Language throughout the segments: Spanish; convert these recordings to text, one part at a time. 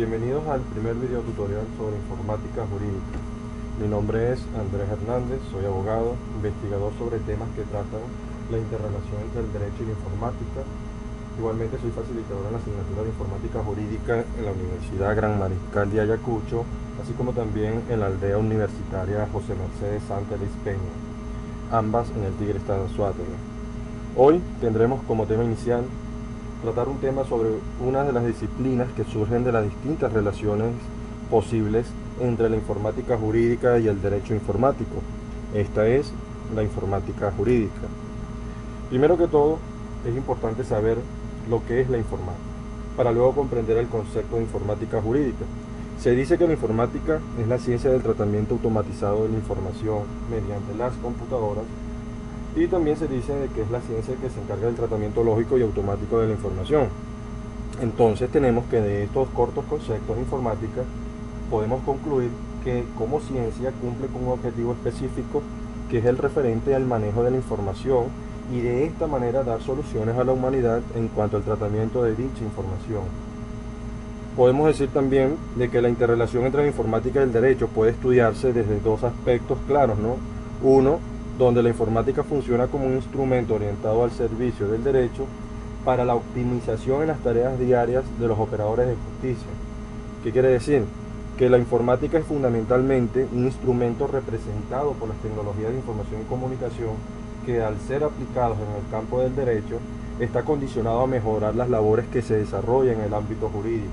Bienvenidos al primer video tutorial sobre informática jurídica. Mi nombre es Andrés Hernández, soy abogado, investigador sobre temas que tratan la interrelación entre el derecho y la informática. Igualmente soy facilitador en la asignatura de informática jurídica en la Universidad Gran Mariscal de Ayacucho, así como también en la aldea universitaria José Mercedes Santa Liz Peña, ambas en el Tigre Estado Suátegui. Hoy tendremos como tema inicial tratar un tema sobre una de las disciplinas que surgen de las distintas relaciones posibles entre la informática jurídica y el derecho informático. Esta es la informática jurídica. Primero que todo, es importante saber lo que es la informática, para luego comprender el concepto de informática jurídica. Se dice que la informática es la ciencia del tratamiento automatizado de la información mediante las computadoras, y también se dice que es la ciencia que se encarga del tratamiento lógico y automático de la información. Entonces tenemos que de estos cortos conceptos de informática podemos concluir que como ciencia cumple con un objetivo específico, que es el referente al manejo de la información, y de esta manera dar soluciones a la humanidad en cuanto al tratamiento de dicha información. Podemos decir también de que la interrelación entre la informática y el derecho puede estudiarse desde dos aspectos claros, ¿no? Uno, donde la informática funciona como un instrumento orientado al servicio del derecho para la optimización en las tareas diarias de los operadores de justicia. ¿Qué quiere decir? Que la informática es fundamentalmente un instrumento representado por las tecnologías de información y comunicación que, al ser aplicados en el campo del derecho, está condicionado a mejorar las labores que se desarrollan en el ámbito jurídico.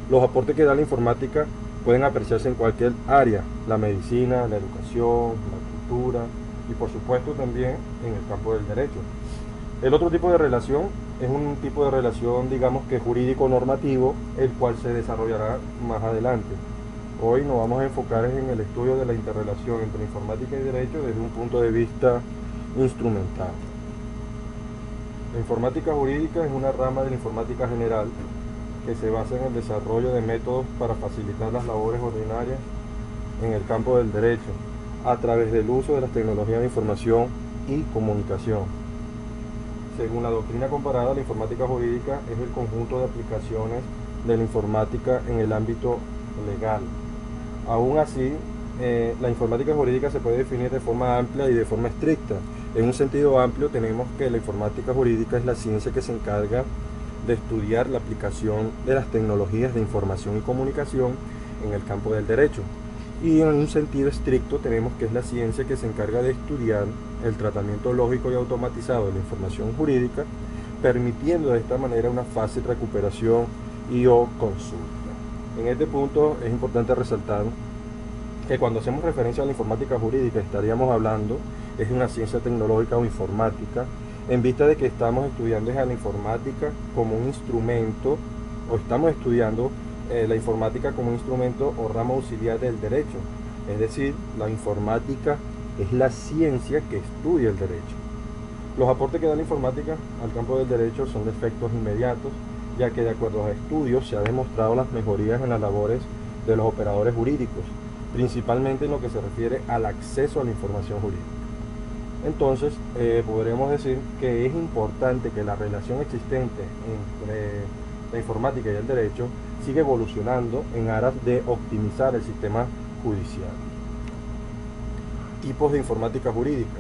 Los aportes que da la informática pueden apreciarse en cualquier área: la medicina, la educación, la cultura, y por supuesto también en el campo del derecho. El otro tipo de relación es un tipo de relación, digamos que jurídico-normativo, el cual se desarrollará más adelante. Hoy nos vamos a enfocar en el estudio de la interrelación entre informática y derecho desde un punto de vista instrumental. La informática jurídica es una rama de la informática general que se basa en el desarrollo de métodos para facilitar las labores ordinarias en el campo del derecho, a través del uso de las tecnologías de información y comunicación. Según la doctrina comparada, la informática jurídica es el conjunto de aplicaciones de la informática en el ámbito legal. Aún así, la informática jurídica se puede definir de forma amplia y de forma estricta. En un sentido amplio tenemos que la informática jurídica es la ciencia que se encarga de estudiar la aplicación de las tecnologías de información y comunicación en el campo del derecho. Y en un sentido estricto tenemos que es la ciencia que se encarga de estudiar el tratamiento lógico y automatizado de la información jurídica, permitiendo de esta manera una fácil recuperación y o consulta. En este punto es importante resaltar que cuando hacemos referencia a la informática jurídica estaríamos hablando es de una ciencia tecnológica o informática, en vista de que estamos estudiando a la informática como un instrumento, o estamos estudiando la informática como un instrumento o rama auxiliar del derecho. Es decir, la informática es la ciencia que estudia el derecho. Los aportes que da la informática al campo del derecho son de efectos inmediatos, ya que de acuerdo a estudios se ha demostrado las mejorías en las labores de los operadores jurídicos, principalmente en lo que se refiere al acceso a la información jurídica. Entonces, podremos decir que es importante que la relación existente entre la informática y el derecho sigue evolucionando en aras de optimizar el sistema judicial. Tipos de informática jurídica.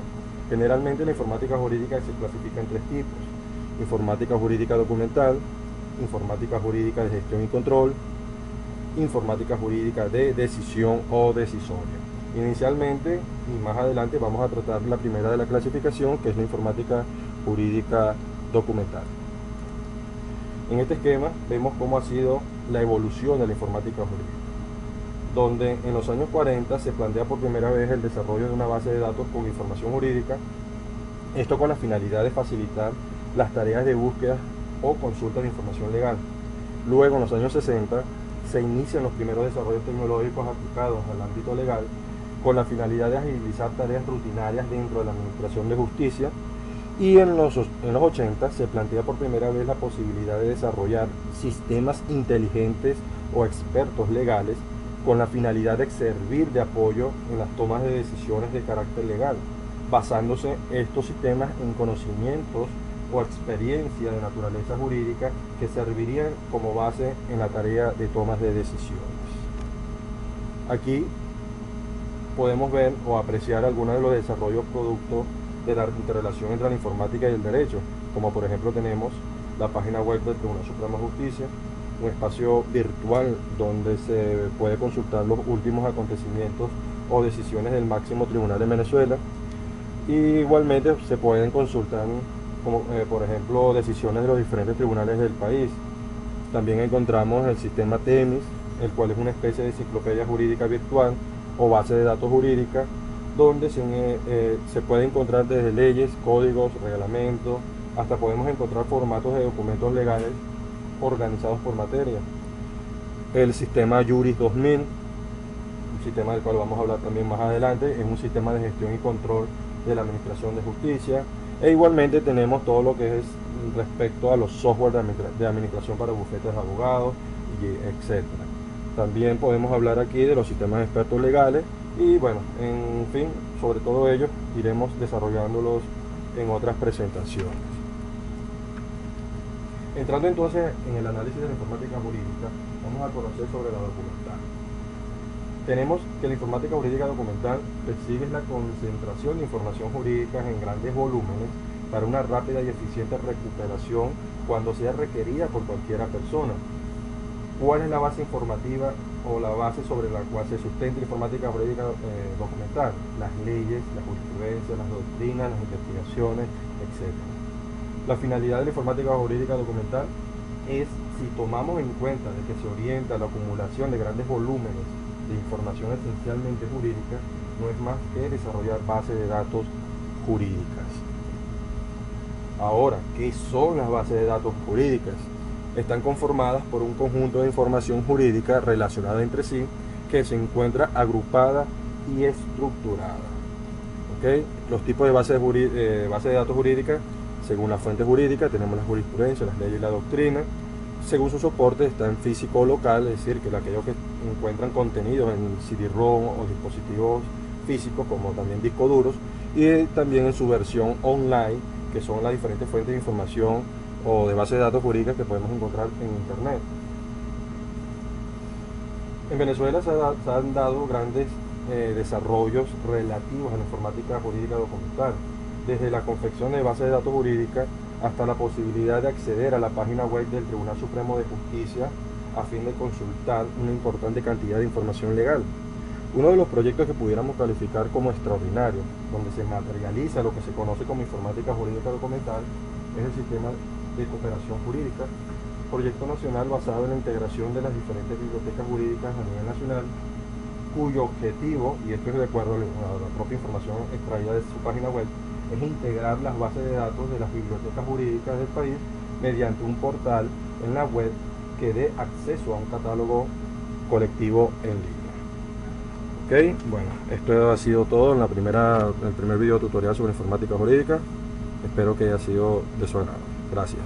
Generalmente la informática jurídica se clasifica en tres tipos: informática jurídica documental, informática jurídica de gestión y control, informática jurídica de decisión o decisoria. Inicialmente y más adelante vamos a tratar la primera de la clasificación, que es la informática jurídica documental. En este esquema vemos cómo ha sido la evolución de la informática jurídica, donde en los años 40 se plantea por primera vez el desarrollo de una base de datos con información jurídica, esto con la finalidad de facilitar las tareas de búsqueda o consulta de información legal. Luego, en los años 60, se inician los primeros desarrollos tecnológicos aplicados al ámbito legal con la finalidad de agilizar tareas rutinarias dentro de la administración de justicia. Y en los 80 se plantea por primera vez la posibilidad de desarrollar sistemas inteligentes o expertos legales con la finalidad de servir de apoyo en las tomas de decisiones de carácter legal, basándose estos sistemas en conocimientos o experiencia de naturaleza jurídica que servirían como base en la tarea de tomas de decisiones. Aquí podemos ver o apreciar algunos de los desarrollos producto de la interrelación entre la informática y el derecho, como por ejemplo tenemos la página web del Tribunal Supremo de Justicia, un espacio virtual donde se puede consultar los últimos acontecimientos o decisiones del máximo tribunal de Venezuela, y igualmente se pueden consultar como por ejemplo decisiones de los diferentes tribunales del país. También encontramos el sistema TEMIS, el cual es una especie de enciclopedia jurídica virtual o base de datos jurídica, donde se puede encontrar desde leyes, códigos, reglamentos, hasta podemos encontrar formatos de documentos legales organizados por materia. El sistema Juris 2000, un sistema del cual vamos a hablar también más adelante, es un sistema de gestión y control de la Administración de Justicia. E igualmente tenemos todo lo que es respecto a los software de administración para bufetes de abogados, etc. También podemos hablar aquí de los sistemas de expertos legales y bueno, en fin, sobre todo ellos iremos desarrollándolos en otras presentaciones. Entrando entonces en el análisis de la informática jurídica, vamos a conocer sobre la documental. Tenemos que la informática jurídica documental persigue la concentración de información jurídica en grandes volúmenes para una rápida y eficiente recuperación cuando sea requerida por cualquiera persona. ¿Cuál es la base informativa o la base sobre la cual se sustenta la informática jurídica documental? Las leyes, la jurisprudencia, las doctrinas, las investigaciones, etc. La finalidad de la informática jurídica documental es, si tomamos en cuenta de que se orienta a la acumulación de grandes volúmenes de información esencialmente jurídica, no es más que desarrollar bases de datos jurídicas. Ahora, ¿qué son las bases de datos jurídicas? Están conformadas por un conjunto de información jurídica relacionada entre sí que se encuentra agrupada y estructurada. ¿Okay? Los tipos de bases de datos jurídicas, según la fuente jurídica, tenemos la jurisprudencia, las leyes y la doctrina. Según su soporte, está en físico o local, es decir, que aquellos que encuentran contenidos en CD-ROM o dispositivos físicos, como también discos duros, y también en su versión online, que son las diferentes fuentes de información o de bases de datos jurídicas que podemos encontrar en Internet. En Venezuela se han dado grandes desarrollos relativos a la informática jurídica documental, desde la confección de bases de datos jurídicas hasta la posibilidad de acceder a la página web del Tribunal Supremo de Justicia a fin de consultar una importante cantidad de información legal. Uno de los proyectos que pudiéramos calificar como extraordinario, donde se materializa lo que se conoce como informática jurídica documental, es el sistema de cooperación jurídica, proyecto nacional basado en la integración de las diferentes bibliotecas jurídicas a nivel nacional, cuyo objetivo, y esto es de acuerdo a la propia información extraída de su página web, es integrar las bases de datos de las bibliotecas jurídicas del país mediante un portal en la web que dé acceso a un catálogo colectivo en línea. Ok, bueno, esto ha sido todo en el primer video tutorial sobre informática jurídica. Espero que haya sido de su agrado. Gracias.